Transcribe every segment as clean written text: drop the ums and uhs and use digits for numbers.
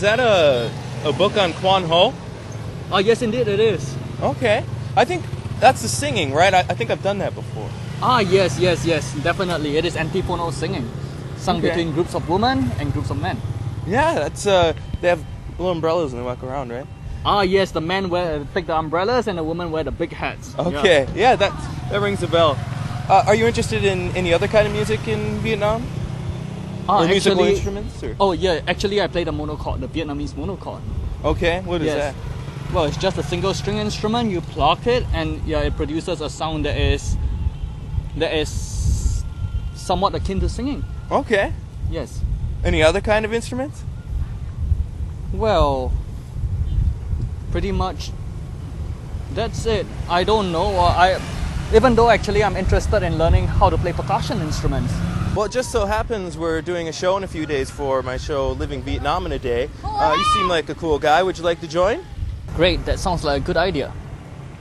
that a book on Quan Ho? Oh, yes, indeed it is. Okay. I think that's the singing, right? I think I've done that before. Ah, yes, definitely. It is antiphonal singing, sung between groups of women and groups of men. Yeah, that's they have little umbrellas and they walk around, right? Ah, yes, the men take the umbrellas and the women wear the big hats. Okay, yeah, that rings a bell. Are you interested in any other kind of music in Vietnam? Or musical instruments? Or? Oh, yeah, actually I play the monochord, the Vietnamese monochord. Okay, what is that? Well, it's just a single string instrument. You pluck it and yeah, it produces a sound that is somewhat akin to singing. Okay. Yes. Any other kind of instruments? Well, pretty much that's it. I don't know. Even though actually I'm interested in learning how to play percussion instruments. Well, it just so happens we're doing a show in a few days for my show Living Vietnam in a Day. You seem like a cool guy. Would you like to join? Great, that sounds like a good idea.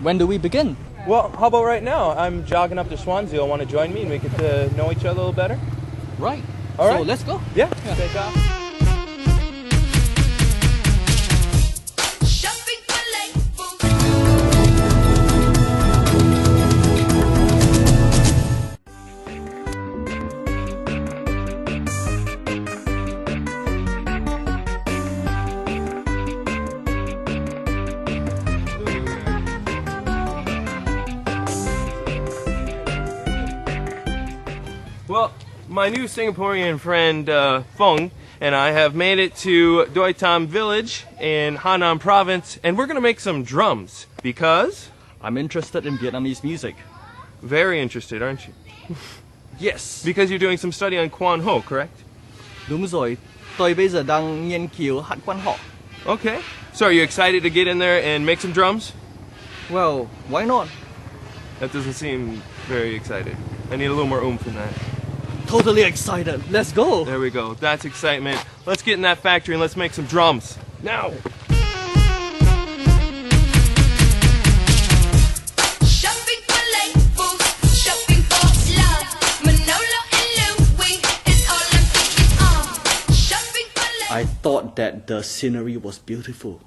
When do we begin? Well, how about right now? I'm jogging up to Swansea. Want to join me and we get to know each other a little better? Right. All right. So let's go. Yeah. Take off. Well, my new Singaporean friend THČNG and I have made it to Đọi Tam village in Hà province, and we're gonna make some drums because I'm interested in Vietnamese music. Very interested, aren't you? Yes. Because you're doing some study on Quan Ho, correct? Đúng rồi. Tôi bây giờ đang nghiên cứu hát quan họ. Okay. So are you excited to get in there and make some drums? Well, why not? That doesn't seem very excited. I need a little more oomph in that. Totally excited. Let's go. There we go. That's excitement. Let's get in that factory and let's make some drums. Now! I thought that the scenery was beautiful.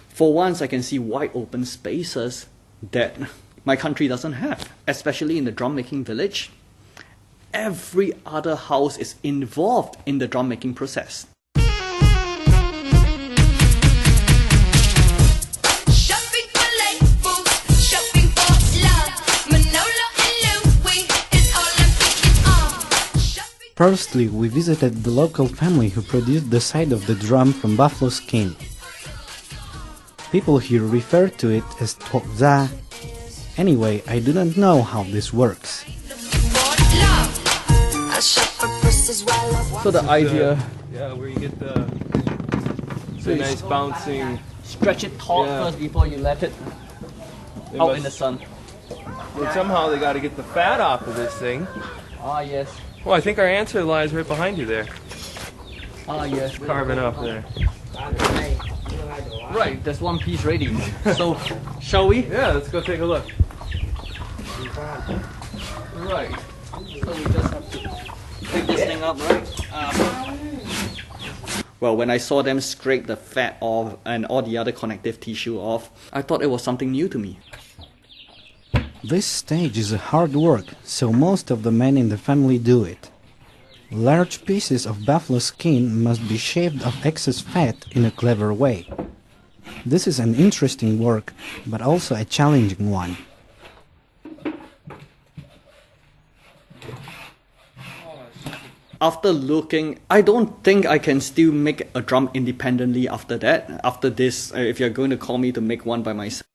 For once, I can see wide open spaces that my country doesn't have, especially in the drum making village. Every other house is involved in the drum making process. Firstly, we visited the local family who produced the side of the drum from buffalo skin. People here refer to it as TRČNG. Anyway, I do not know how this works. So the idea... Yeah, where you get the nice bouncing... Stretch it taut first before you let it out in the sun. But somehow they got to get the fat off of this thing. Ah, yes. Well, I think our answer lies right behind you there. Ah, yes. Carving up there. Right, there's one piece ready. So, shall we? Yeah, let's go take a look. Right. So we just have to pick this thing up, right? Well, when I saw them scrape the fat off and all the other connective tissue off, I thought it was something new to me. This stage is a hard work, so most of the men in the family do it. Large pieces of buffalo skin must be shaved of excess fat in a clever way. This is an interesting work, but also a challenging one. After looking, I don't think I can still make a drum independently after that. After this, if you're going to call me to make one by myself.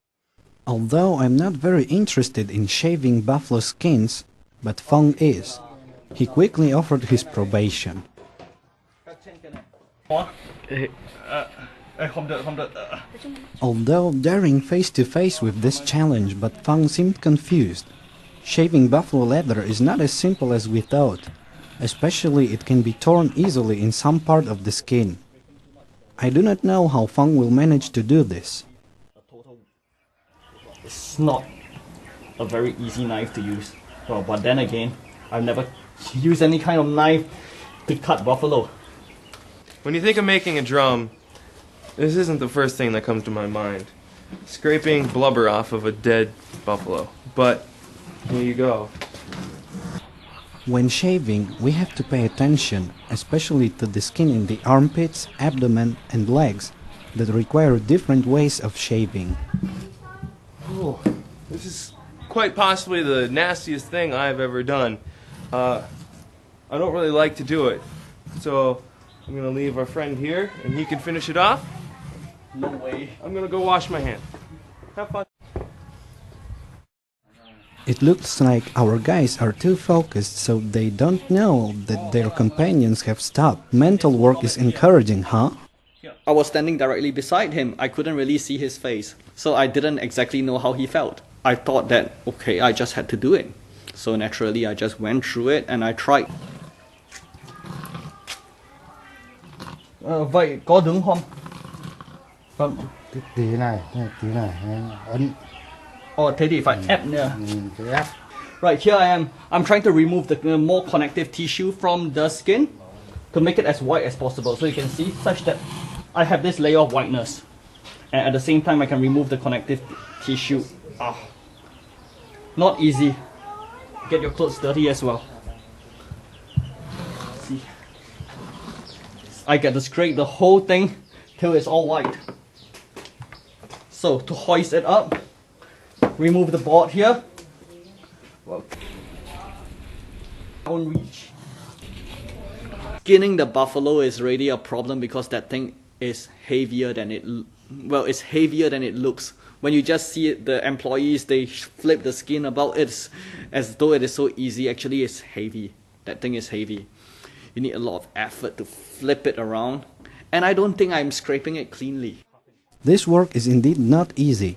Although I'm not very interested in shaving buffalo skins, but THČNG is. He quickly offered his probation. Although daring face to face with this challenge, but THČNG seemed confused. Shaving buffalo leather is not as simple as we thought. Especially it can be torn easily in some part of the skin. I do not know how THČNG will manage to do this. It's not a very easy knife to use. Well, but then again, I've never used any kind of knife to cut buffalo. when you think of making a drum, this isn't the first thing that comes to my mind. Scraping blubber off of a dead buffalo. But here you go. When shaving, we have to pay attention, especially to the skin in the armpits, abdomen and legs that require different ways of shaving. Oh, this is quite possibly the nastiest thing I've ever done. I don't really like to do it, so I'm gonna leave our friend here and he can finish it off. No way. I'm gonna go wash my hand. Have fun. It looks like our guys are too focused, so they don't know that their companions have stopped. Mental work is encouraging, huh? I was standing directly beside him. I couldn't really see his face, so I didn't exactly know how he felt. I thought that, okay, I just had to do it. So naturally, I just went through it and I tried. Vậy có đứng không? Vâng. Tí này, ấn. Oh, thế thì phải ép nữa. Cái ép. Right, here I am. I'm trying to remove the more connective tissue from the skin to make it as white as possible. So you can see, such that I have this layer of whiteness. And at the same time, I can remove the connective tissue. Not easy. Get your clothes dirty as well. See, I get to scrape the whole thing till it's all white. So to hoist it up, remove the board here. Well, don't reach. Skinning the buffalo is really a problem because that thing is heavier than it's heavier than it looks. When you just see it, the employees, they flip the skin about, it's as though it is so easy. Actually, it's heavy. That thing is heavy. You need a lot of effort to flip it around. And I don't think I'm scraping it cleanly. This work is indeed not easy.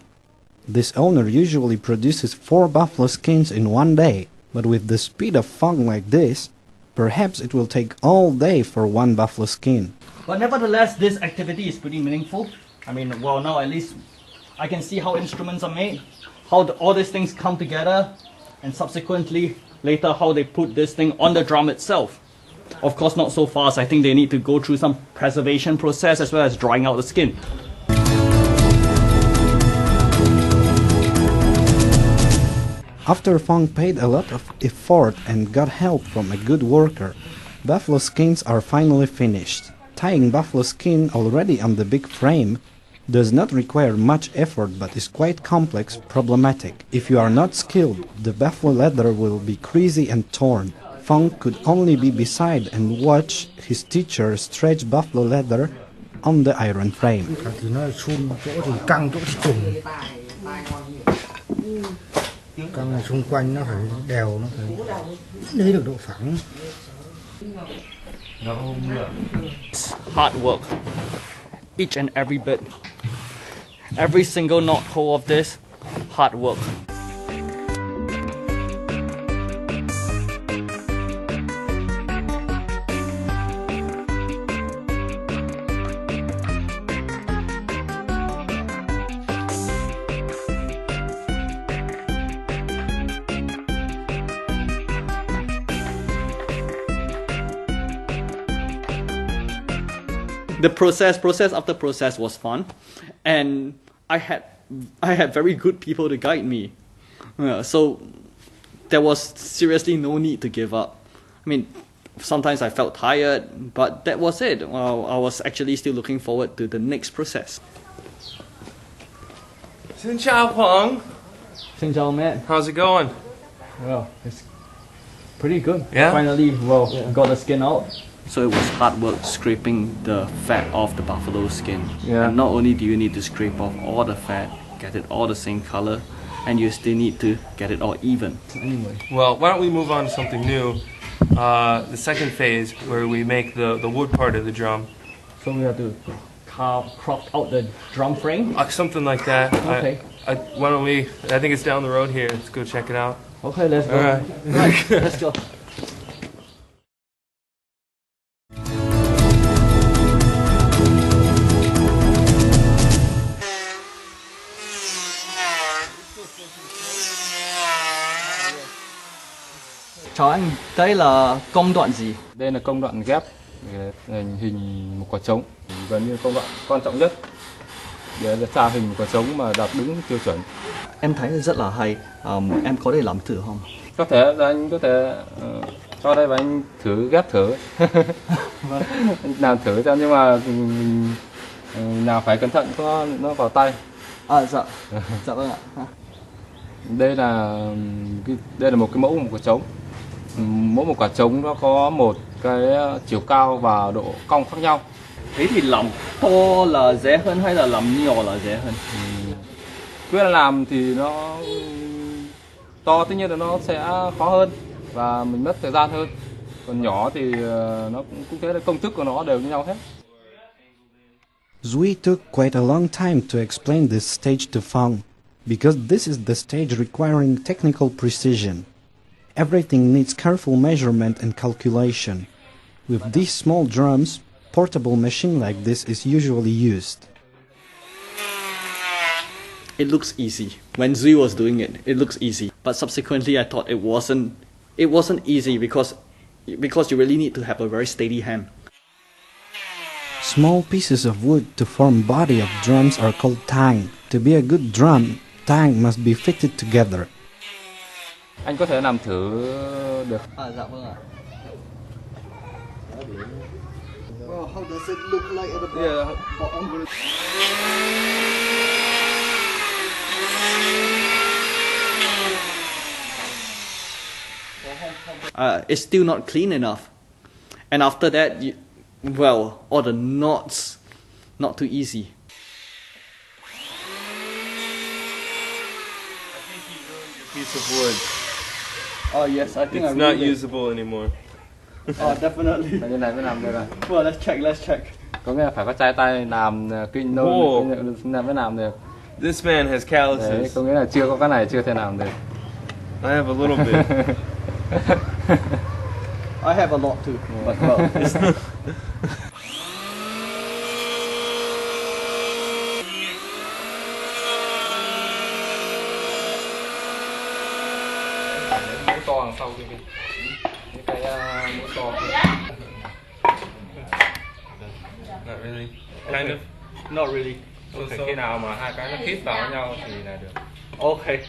This owner usually produces 4 buffalo skins in one day, but with the speed of THØNG like this, perhaps it will take all day for 1 buffalo skin. But nevertheless, this activity is pretty meaningful. I mean, well, now at least I can see how instruments are made, how all these things come together, and subsequently, later, how they put this thing on the drum itself. Of course, not so fast. I think they need to go through some preservation process as well as drying out the skin. After THØNG paid a lot of effort and got help from a good worker, buffalo skins are finally finished. Tying buffalo skin already on the big frame does not require much effort but is quite complex, problematic. If you are not skilled, the buffalo leather will be creasy and torn. THØNG could only be beside and watch his teacher stretch buffalo leather on the iron frame. Thì nó chun chỗ thì căng chỗ thì trùng. Căng này xung quanh nó phải đều, nó phải lấy được độ phẳng. Hard work. Each and every bit. Every single knot hole of this, hard work. The process after process was fun, and I had very good people to guide me. So there was seriously no need to give up. I mean, sometimes I felt tired, but that was it. Well, I was actually still looking forward to the next process. Xin chào Phượng. Xin chào, man. How's it going? Well, it's pretty good. Yeah? Finally, got the skin out. So it was hard work scraping the fat off the buffalo skin. Yeah. And not only do you need to scrape off all the fat, get it all the same color, and you still need to get it all even. Anyway. Well, why don't we move on to something new? The second phase, where we make the wood part of the drum. So we have to crop out the drum frame? Something like that. Okay. Why don't we, I think it's down the road here. Let's go check it out. Okay, let's go. All right. Right, let's go. Chào anh, đây là công đoạn gì? Đây là công đoạn ghép Thành hình một quả trống gần như công đoạn quan trọng nhất để tra hình một quả trống mà đạt đúng tiêu chuẩn. Em thấy rất là hay. Em có thể làm thử không? Có thể anh có thể cho đây và anh thử ghép thử. Làm thử xem, nhưng mà nào phải cẩn thận nó vào tay. Dạ. Dạ vâng ạ. Đây là một cái mẫu một quả trống. Mỗi một quả trống nó có một cái chiều cao và độ cong khác nhau. Thế thì làm to là dễ hơn hay là làm nhỏ là dễ hơn? Quyết làm thì nó to tất nhiên là nó sẽ khó hơn và mình mất thời gian hơn. Còn nhỏ thì nó cũng thế, là công thức của nó đều như nhau hết. Duy took quite a long time to explain this stage to THČNG, because this is the stage requiring technical precision. Everything needs careful measurement and calculation. With these small drums, portable machine like this is usually used. It looks easy. When Duy was doing it, it looks easy. But subsequently I thought it wasn't easy because you really need to have a very steady hand. Small pieces of wood to form body of drums are called THÄNG. To be a good drum, THÄNG must be fitted together. Anh có thể làm thử được. Dạ vâng ạ. Well, how does it look like at the bottom? It's still not clean enough. And after that, all the knots, not too easy. I think you ruined your piece of wood. Oh yes, I think It's not usable anymore. Definitely. Như này mới làm được à? Well, let's check. Có nghĩa là phải có chai tay làm kinh nôn mới làm được. This man has Đấy, calluses. có nghĩa là chưa có cái này chưa thể làm được. I have a little bit. I have a lot too, but well, it's... Mũi to đằng sau kia, cái mũi to kia. Not really. Kind of. Not really. So khi nào mà hai cái nó khít vào với nhau thì là được. Okay.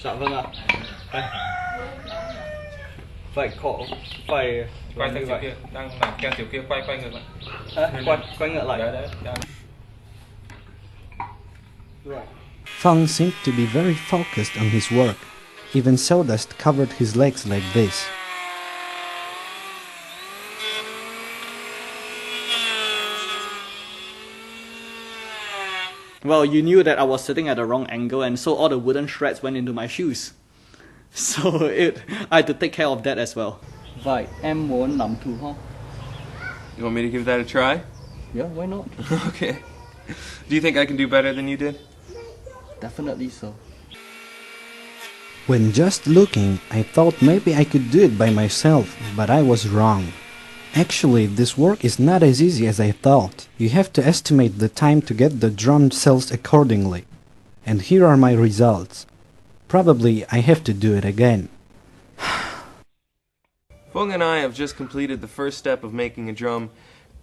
Dạ vâng ạ. Phải Quay sang chiều kia, đang làm theo chiều kia, quay ngược lại. Quay ngược lại. Đấy. THÄNG seemed to be very focused on his work. Even sawdust covered his legs like this. Well, you knew that I was sitting at the wrong angle, and so all the wooden shreds went into my shoes. So I had to take care of that as well. Vậy, em muốn làm thử không? You want me to give that a try? Yeah, why not? Okay. Do you think I can do better than you did? Definitely so. When just looking, I thought maybe I could do it by myself, but I was wrong. Actually, this work is not as easy as I thought. You have to estimate the time to get the drum cells accordingly. And here are my results. Probably I have to do it again. THČNG and I have just completed the first step of making a drum,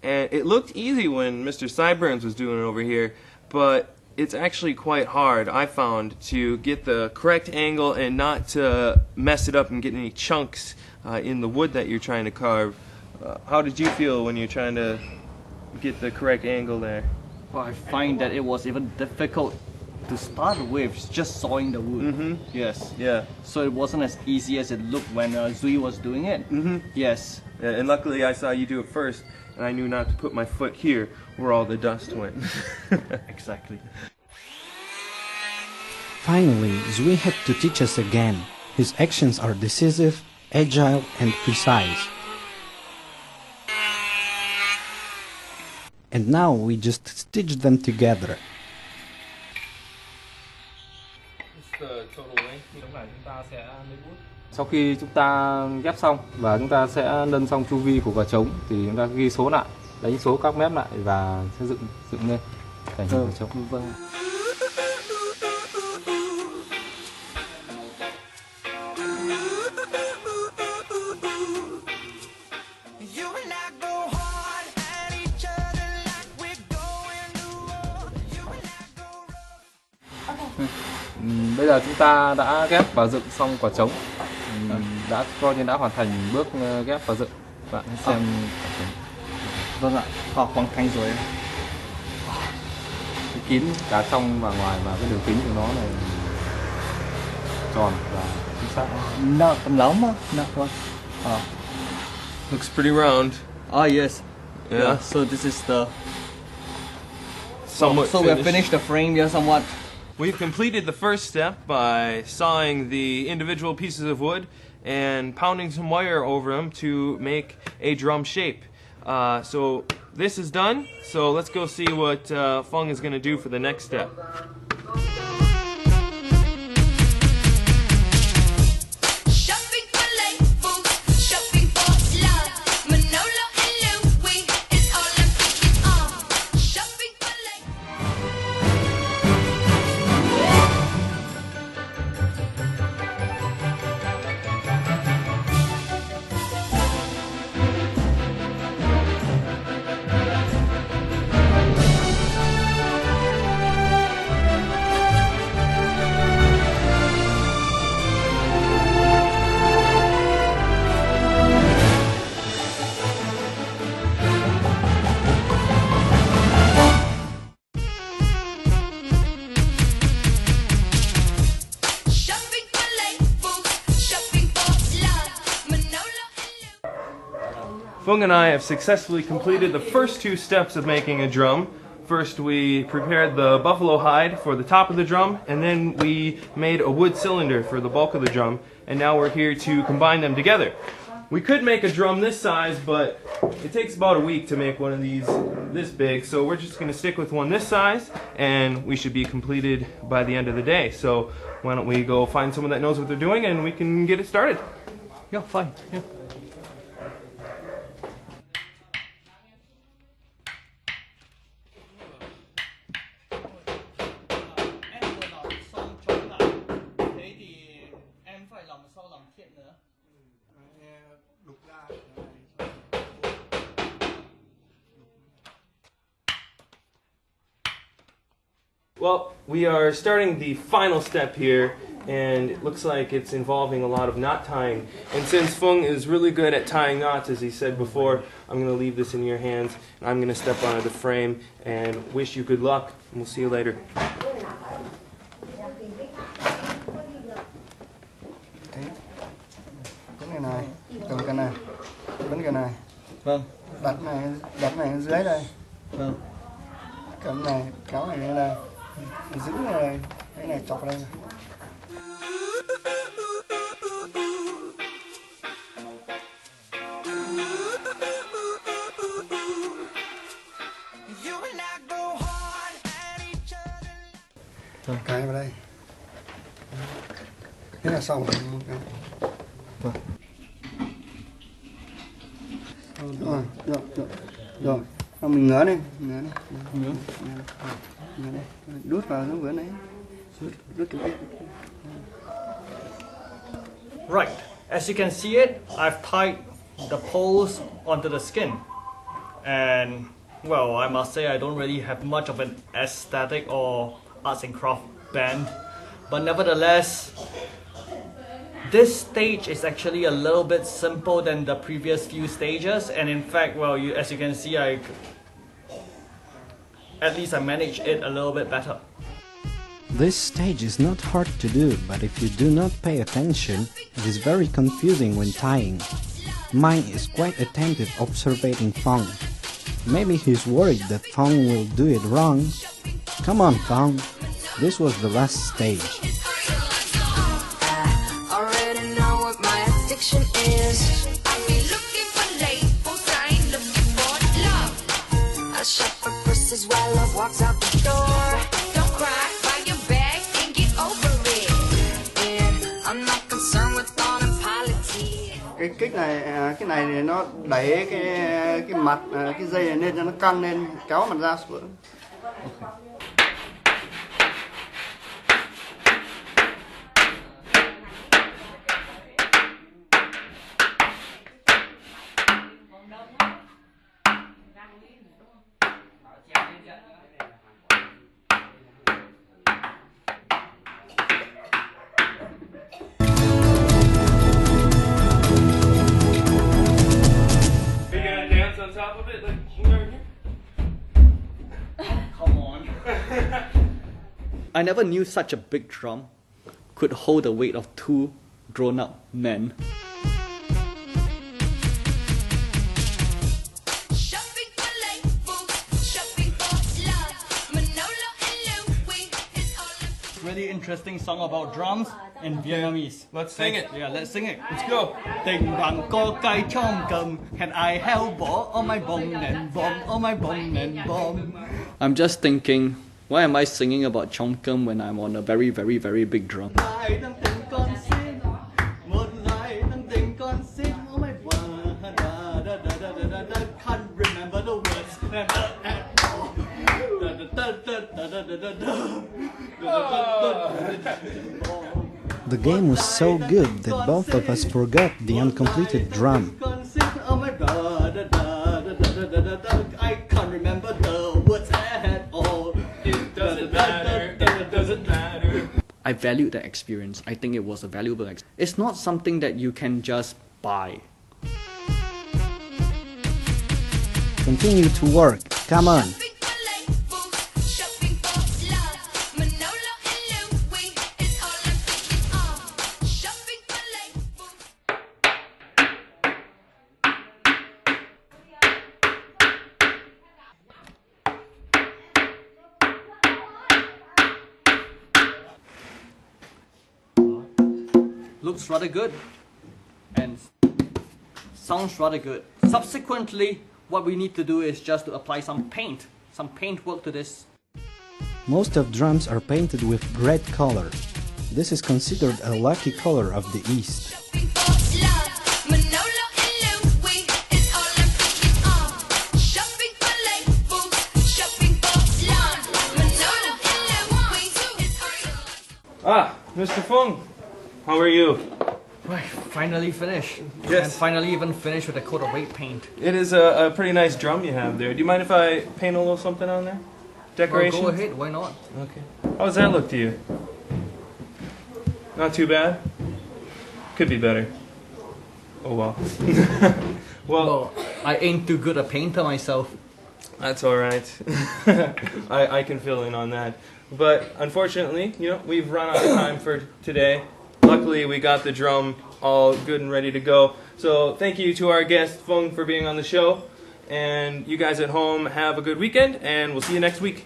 and it looked easy when Mr. Sideburns was doing it over here, but it's actually quite hard, I found, to get the correct angle and not to mess it up and get any chunks in the wood that you're trying to carve. How did you feel when you're trying to get the correct angle there? Well, I find that it was even difficult to start with, just sawing the wood. Mm-hmm. Yes. Yeah. So it wasn't as easy as it looked when Duy was doing it. Mm-hmm. Yes. Yeah, and luckily I saw you do it first, and I knew not to put my foot here where all the dust went. Exactly. Finally, Duy had to teach us again. His actions are decisive, agile, and precise. And now we just stitch them together. Sau khi chúng ta ghép xong và chúng ta sẽ nâng xong chu vi của quả trống thì chúng ta ghi số lại, đánh số các mép lại và sẽ dựng lên thành quả trống. Vâng. You and Bây giờ chúng ta đã ghép và dựng xong quả trống, đã coi như đã hoàn thành bước ghép và dựng. Bạn hãy xem. Vâng ạ, hoàn thành rồi. Cái kín cả trong và ngoài, và cái đường kính của nó này tròn và chính xác. No, tầm lắm á. No, vâng. Looks pretty round. Oh yes. Yeah. So this is the. Somewhat So we have finished the frame, yeah, somewhat. We've completed the first step by sawing the individual pieces of wood and pounding some wire over them to make a drum shape. So this is done, so let's go see what THÄNG is going to do for the next step. THÄNG and I have successfully completed the first two steps of making a drum. First we prepared the buffalo hide for the top of the drum, and then we made a wood cylinder for the bulk of the drum, and now we're here to combine them together. We could make a drum this size, but it takes about a week to make one of these this big, so we're just going to stick with one this size, and we should be completed by the end of the day. So why don't we go find someone that knows what they're doing and we can get it started. Yeah, fine. Yeah. Well, we are starting the final step here, and it looks like it's involving a lot of knot tying. And since THÄNG is really good at tying knots, as he said before, I'm going to leave this in your hands, and I'm going to step onto the frame and wish you good luck, and we'll see you later. Cái này, cầm cái này, bấm cái này. Vâng. Đặt này ở dưới đây. Vâng. Cầm này, kéo này lên đây. Giữ này, cái này chọc đây. Cái vào đây. Thế là xong rồi. Rồi. Mình ngửa đi, ngửa đây. Đút vào nó vừa nãy. Đút cái. Right, as you can see it, I've tied the poles onto the skin. And, well, I must say I don't really have much of an aesthetic or arts and craft band. But nevertheless, this stage is actually a little bit simple than the previous few stages. And in fact, well, as you can see, at least I managed it a little bit better. This stage is not hard to do, but if you do not pay attention, it is very confusing when tying. Mine is quite attentive observing THÄNG. Maybe he's worried that THÄNG will do it wrong. Come on, THÄNG. This was the last stage. I already know what my addiction is. I be looking for labels, I ain't looking for love. I shop for purses while love walks out the door. Don't cry, buy your bag and get over it. And I'm not concerned with all the politics. Cái kích này, cái này thì nó đẩy cái mặt cái dây này lên cho nó căng lên, kéo mặt ra xuống. I never knew such a big drum could hold the weight of 2 grown-up men. Shopping for labels, shopping for love. Manolo and Louis is all I'm Really interesting song about drums in Vietnamese. Let's sing it. Yeah, let's sing it. Let's go. Tình bằng có cái trong cầm, hẹn ai heo bỏ ở my bông nền bom, ở my bông nền bom. I'm just thinking, why am I singing about chong cầm when I'm on a very, very, very big drum? Can't remember the words. The game was so good that both of us forgot the uncompleted drum. I can't remember the words at all. It doesn't matter. It doesn't matter. I valued that experience. I think it was a valuable experience. It's not something that you can just buy. Continue to work. Come on. shopping for labels, shopping for love. Manolo and Louis is all I'm thinking of. Shopping for labels. Looks rather good and sounds rather good. Subsequently, what we need to do is just to apply some paint work to this. Most of drums are painted with red color. This is considered a lucky color of the East. Shopping for love. Manolo and Louis is all I'm thinking of. Shopping for labels, shopping for love. Manolo and Louis is all I'm Mr. Phượng, how are you? Right, finally finished. Yes. And finally even finished with a coat of red paint. It is a pretty nice drum you have there. Do you mind if I paint a little something on there? Decoration? Well, go ahead, why not? Okay. How does that look to you? Not too bad? Could be better. Oh well. Well, I ain't too good a painter myself. That's alright. I can fill in on that. But unfortunately, we've run out of time for today. Luckily, we got the drum all good and ready to go. So thank you to our guest, Phượng, for being on the show. And you guys at home, have a good weekend, and we'll see you next week.